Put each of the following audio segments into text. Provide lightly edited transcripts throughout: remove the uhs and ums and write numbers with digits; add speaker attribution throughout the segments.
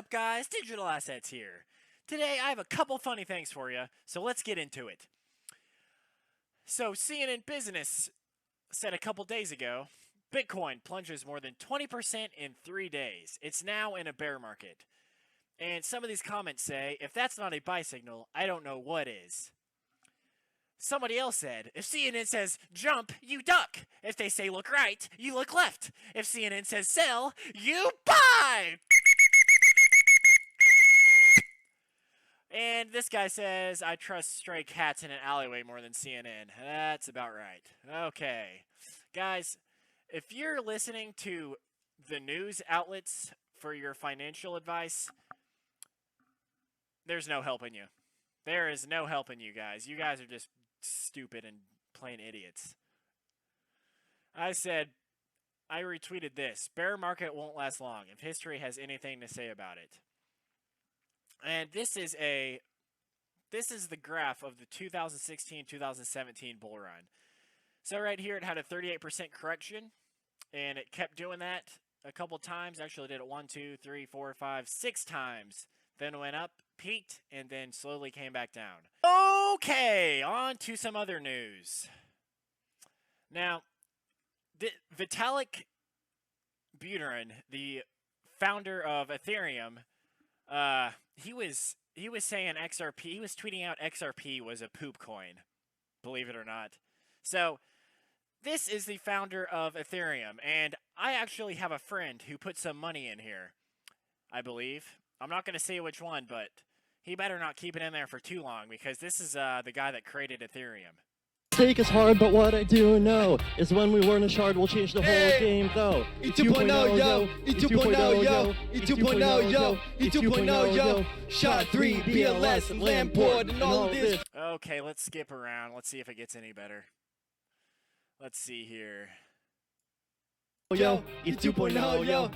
Speaker 1: up, guys? Digital Assets here. Today, I have a couple funny things for you, so let's get into it. So, CNN Business said a couple days ago, Bitcoin plunges more than 20% in 3 days. It's now in a bear market. And some of these comments say, if that's not a buy signal, I don't know what is. Somebody else said, if CNN says jump, you duck. If they say look right, you look left. If CNN says sell, you buy. And this guy says, I trust stray cats in an alleyway more than CNN. That's about right. Okay. Guys, if you're listening to the news outlets for your financial advice, there's no helping you. There is no helping you guys. You guys are just stupid and plain idiots. I retweeted this. Bear market won't last long if history has anything to say about it. And this is the graph of the 2016-2017 bull run. So right here it had a 38% correction, and it kept doing that a couple times. Actually, it did it 1, 2, 3, 4, 5, 6 times. Then went up, peaked, and then slowly came back down. Okay, on to some other news. Now, Vitalik Buterin, the founder of Ethereum, he was saying XRP. He was tweeting out XRP was a poop coin, believe it or not. So this is the founder of Ethereum, and I actually have a friend who put some money in here, I believe. I'm not going to say which one, but he better not keep it in there for too long, because this is the guy that created Ethereum.
Speaker 2: Mistake is hard, but what I do know is when we learn a shard, we'll change the whole game, though.
Speaker 3: E2.0, yo! E2.0, yo! E2.0, yo! E2.0, yo! Shot 3, BLS, and Lamport, and all of this.
Speaker 1: Okay, let's skip around. Let's see if it gets any better. Let's see here.
Speaker 3: Yo! E2.0, yo!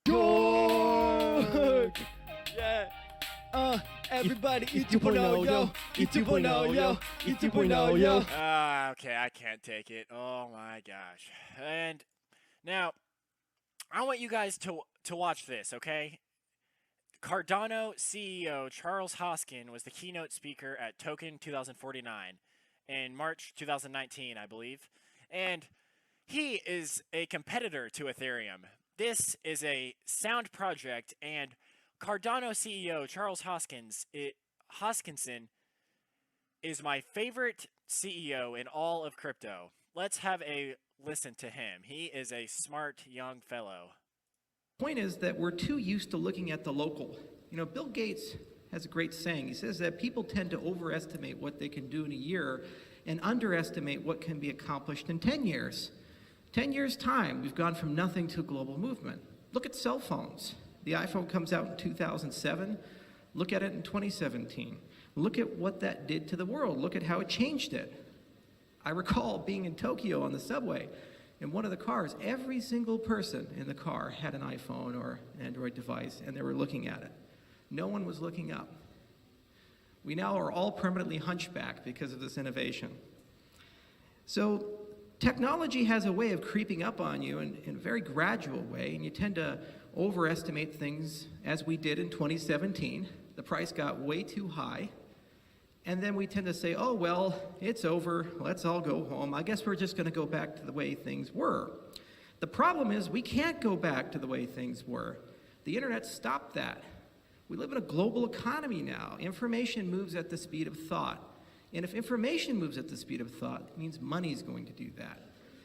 Speaker 3: York! Yeah! Everybody, E2.0, yo! E2.0, yo! E2.0, yo!
Speaker 1: Okay, I can't take it. Oh my gosh. And now, I want you guys to watch this, okay? Cardano CEO Charles Hoskin was the keynote speaker at Token 2049 in March 2019, I believe. And he is a competitor to Ethereum. This is a sound project, and Cardano CEO Charles Hoskinson is my favorite CEO in all of crypto. Let's have a listen to him. He is a smart young fellow.
Speaker 4: Point is that we're too used to looking at the local. You know, Bill Gates has a great saying. He says that people tend to overestimate what they can do in a year and underestimate what can be accomplished in 10 years. 10 years' time, we've gone from nothing to a global movement. Look at cell phones. The iPhone comes out in 2007. Look at it in 2017. Look at what that did to the world. Look at how it changed it. I recall being in Tokyo on the subway. In one of the cars, every single person in the car had an iPhone or an Android device, and they were looking at it. No one was looking up. We now are all permanently hunchbacked because of this innovation. So technology has a way of creeping up on you in a very gradual way, and you tend to overestimate things, as we did in 2017. The price got way too high. And then we tend to say, oh, well, it's over. Let's all go home. I guess we're just going to go back to the way things were. The problem is we can't go back to the way things were. The internet stopped that. We live in a global economy now. Information moves at the speed of thought. And if information moves at the speed of thought, it means money's going to do that.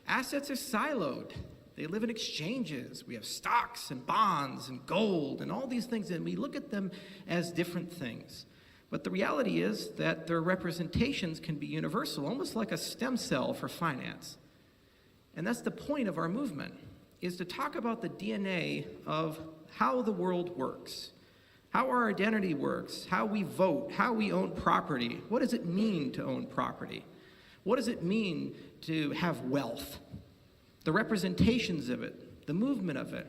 Speaker 4: Assets are siloed. They live in exchanges. We have stocks and bonds and gold and all these things, and we look at them as different things. But the reality is that their representations can be universal, almost like a stem cell for finance. And that's the point of our movement, is to talk about the DNA of how the world works, how our identity works, how we vote, how we own property. What does it mean to own property? What does it mean to have wealth? The representations of it, the movement of it.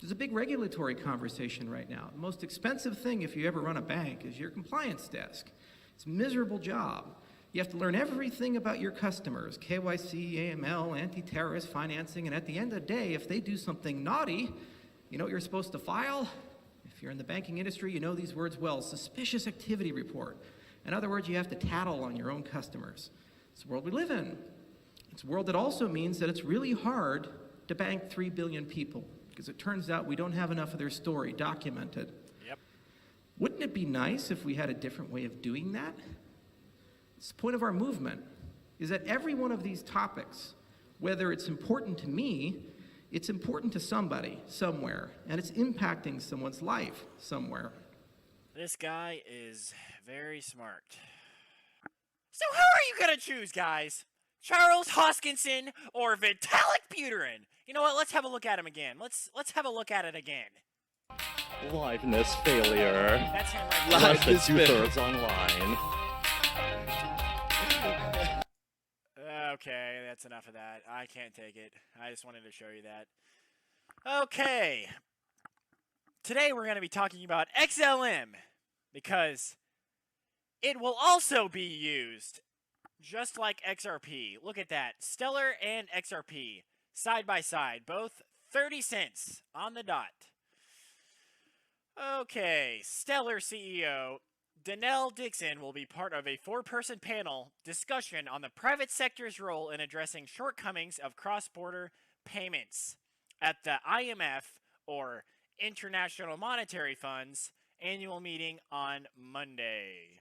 Speaker 4: There's a big regulatory conversation right now. The most expensive thing if you ever run a bank is your compliance desk. It's a miserable job. You have to learn everything about your customers, KYC, AML, anti-terrorist financing, and at the end of the day, if they do something naughty, you know what you're supposed to file? If you're in the banking industry, you know these words well. Suspicious activity report. In other words, you have to tattle on your own customers. It's the world we live in. It's a world that also means that it's really hard to bank 3 billion people, because it turns out we don't have enough of their story documented.
Speaker 1: Yep.
Speaker 4: Wouldn't it be nice if we had a different way of doing that? It's the point of our movement, is that every one of these topics, whether it's important to me, it's important to somebody, somewhere, and it's impacting someone's life somewhere.
Speaker 1: This guy is very smart. So who are you gonna choose, guys? Charles Hoskinson or Vitalik Buterin? You know what? Let's have a look at him again. Let's have a look at it again.
Speaker 2: Liveness failure.
Speaker 1: That's him right
Speaker 3: Live
Speaker 1: there.
Speaker 2: Less than
Speaker 3: this bit.
Speaker 2: two-thirds online.
Speaker 1: Okay, that's enough of that. I can't take it. I just wanted to show you that. Okay. Today we're going to be talking about XLM because it will also be used just like XRP. Look at that. Stellar and XRP side by side, both 30 cents on the dot. Okay, Stellar CEO Danelle Dixon will be part of a 4-person panel discussion on the private sector's role in addressing shortcomings of cross-border payments at the IMF, or International Monetary Fund's, annual meeting on Monday.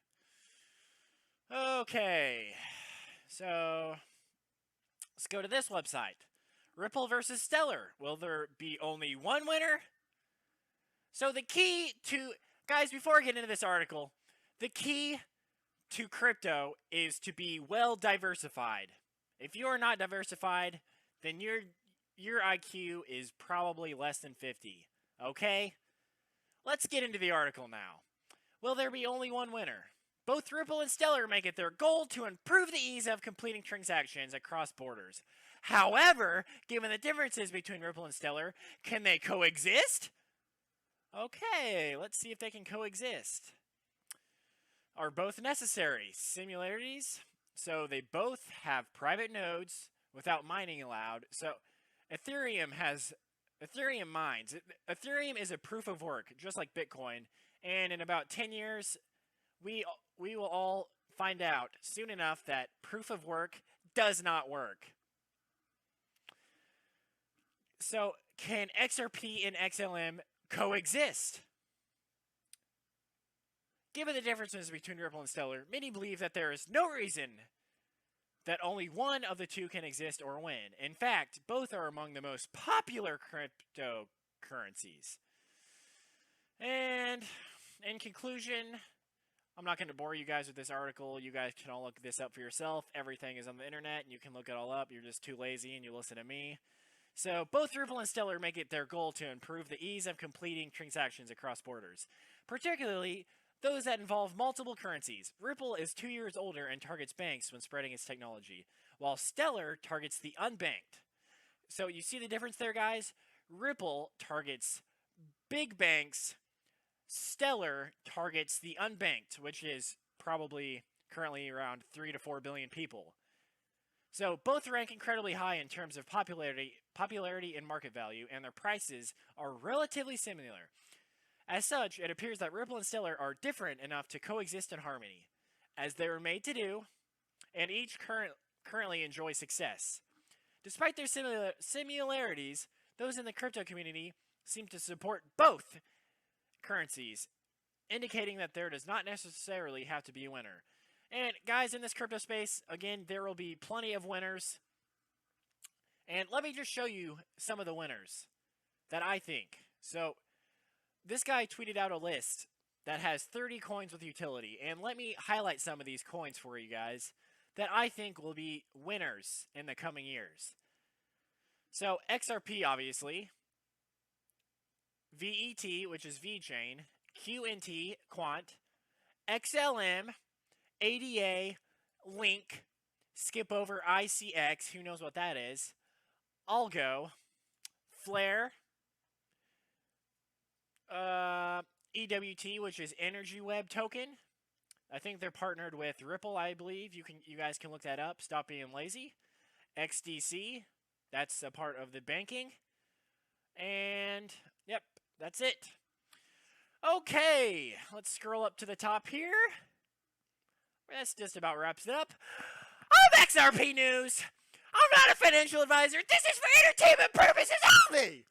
Speaker 1: Okay, so let's go to this website. Ripple versus Stellar. Will there be only one winner? So the key to, guys, before I get into this article, the key to crypto is to be well diversified. If you are not diversified, then your IQ is probably less than 50. Okay? Let's get into the article now. Will there be only one winner? Both Ripple and Stellar make it their goal to improve the ease of completing transactions across borders. However, given the differences between Ripple and Stellar, can they coexist? Okay, let's see if they can coexist. Are both necessary. Similarities. So they both have private nodes without mining allowed. So Ethereum mines. Ethereum is a proof of work, just like Bitcoin. And in about 10 years, we will all find out soon enough that proof of work does not work. So can XRP and XLM coexist? Given the differences between Ripple and Stellar, many believe that there is no reason that only one of the two can exist or win. In fact, both are among the most popular cryptocurrencies. And in conclusion, I'm not going to bore you guys with this article. You guys can all look this up for yourself. Everything is on the internet, and you can look it all up. You're just too lazy, and you listen to me. So both Ripple and Stellar make it their goal to improve the ease of completing transactions across borders, particularly those that involve multiple currencies. Ripple is 2 years older and targets banks when spreading its technology, while Stellar targets the unbanked. So you see the difference there, guys? Ripple targets big banks. Stellar targets the unbanked, which is probably currently around 3 to 4 billion people. So both rank incredibly high in terms of popularity and market value, and their prices are relatively similar. As such, it appears that Ripple and Stellar are different enough to coexist in harmony, as they were made to do, and each currently enjoy success. Despite their similarities, those in the crypto community seem to support both currencies, indicating that there does not necessarily have to be a winner. And guys, in this crypto space, again, there will be plenty of winners. And let me just show you some of the winners that I think. So this guy tweeted out a list that has 30 coins with utility. And let me highlight some of these coins for you guys that I think will be winners in the coming years. So XRP, obviously. VET, which is VeChain. QNT, Quant. XLM. ADA. Link. Skip over ICX. Who knows what that is? Algo. Flare. EWT, which is Energy Web Token. I think they're partnered with Ripple, I believe. You guys can look that up. Stop being lazy. XDC, that's a part of the banking. And, yep, that's it. Okay, let's scroll up to the top here. That just about wraps it up. I'm XRP News. I'm not a financial advisor. This is for entertainment purposes only.